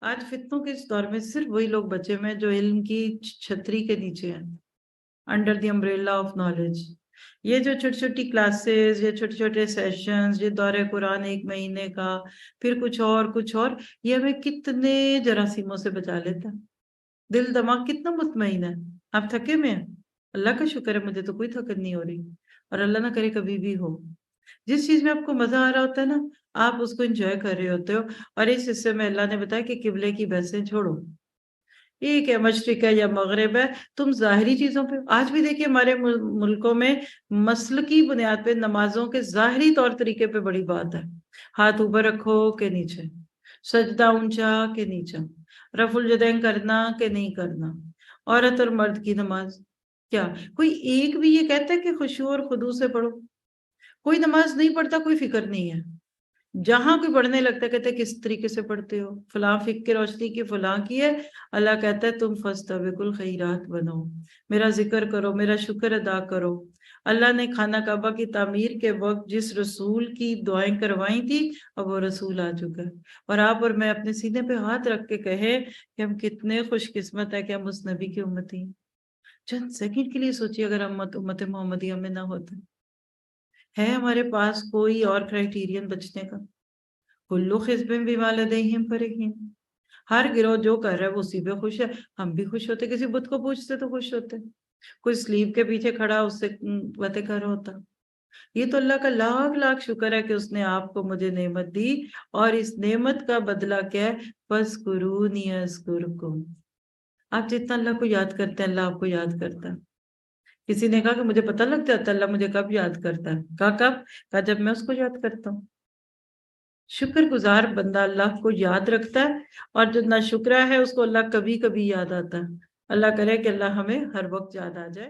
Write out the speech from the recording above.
آج فتنوں کے اس دور میں صرف وہی لوگ بچے ہوئے ہیں جو علم کی چھتری کے نیچے ہیں، under the umbrella of knowledge. یہ جو چھوٹی چھوٹی کلاسز، یہ چھوٹے چھوٹے سیشنز، یہ دورہ قرآن 1 مہینے کا، پھر کچھ اور، یہ ہمیں کتنے جراثیموں سے بچا لیتا ہے۔ دل دماغ کتنا مطمئن ہے۔ آپ تھکے میں ہیں؟ اللہ کا شکر ہے مجھے تو کوئی تھکن نہیں ہو رہی، اور اللہ نہ کرے کبھی بھی ہو۔ جس چیز میں آپ کو مزہ آ رہا ہوتا ہے نا، آپ اس کو انجوائے کر رہے ہوتے ہو، اور اس حصے میں اللہ نے بتایا کہ قبلے کی بحثیں چھوڑو۔ ایک ہے مشرق ہے یا مغرب ہے، تم ظاہری چیزوں پہ آج بھی دیکھیے ہمارے ملکوں میں مسلکی بنیاد پہ نمازوں کے ظاہری طور طریقے پہ بڑی بات ہے۔ ہاتھ اوپر رکھو کہ نیچے، سجدہ اونچا کہ نیچا، رفع الیدین کرنا کہ نہیں کرنا، عورت اور مرد کی نماز۔ کیا کوئی ایک بھی یہ کہتا ہے کہ خشوع اور خضوع سے پڑھو؟ کوئی نماز نہیں پڑھتا، کوئی فکر نہیں ہے۔ جہاں کوئی پڑھنے لگتا ہے کہتے ہیں کس طریقے سے پڑھتے ہو، فلاں فقہ کی روشنی کی فلاں کی ہے۔ اللہ کہتا ہے تم فاستبقوا الخیرات بنو، میرا ذکر کرو، میرا شکر ادا کرو۔ اللہ نے خانہ کعبہ کی تعمیر کے وقت جس رسول کی دعائیں کروائی تھی، اب وہ رسول آ چکا ہے، اور آپ اور میں اپنے سینے پہ ہاتھ رکھ کے کہیں کہ ہم کتنے خوش قسمت ہے کہ ہم اس نبی کی امتی ہیں۔ چند سیکنڈ کے لیے سوچیے اگر ہم امت محمدیہ میں نہ ہوتے، ہے ہمارے پاس کوئی اور کرائٹیرین بچنے کا؟ کلو حزب بما لدیہم فرحین، ہر گروہ جو کر رہا ہے وہ اسی پہ خوش ہے۔ ہم بھی خوش ہوتے، کسی بت کو پوچھتے تو خوش ہوتے، کوئی سلیب کے پیچھے کھڑا اس سے باتیں کر رہا ہوتا۔ یہ تو اللہ کا لاکھ لاکھ شکر ہے کہ اس نے آپ کو مجھے نعمت دی، اور اس نعمت کا بدلہ کیا ہے؟ فاذکرونی اذکرکم۔ آپ جتنا اللہ کو یاد کرتے ہیں اللہ آپ کو یاد کرتا ہے۔ کسی نے کہا کہ مجھے پتہ لگ جاتا ہے اللہ مجھے کب یاد کرتا ہے، کہا کب؟ کہا جب میں اس کو یاد کرتا ہوں۔ شکر گزار بندہ اللہ کو یاد رکھتا ہے، اور جو ناشکرا ہے اس کو اللہ کبھی کبھی یاد آتا ہے۔ اللہ کرے کہ اللہ ہمیں ہر وقت یاد آ جائے۔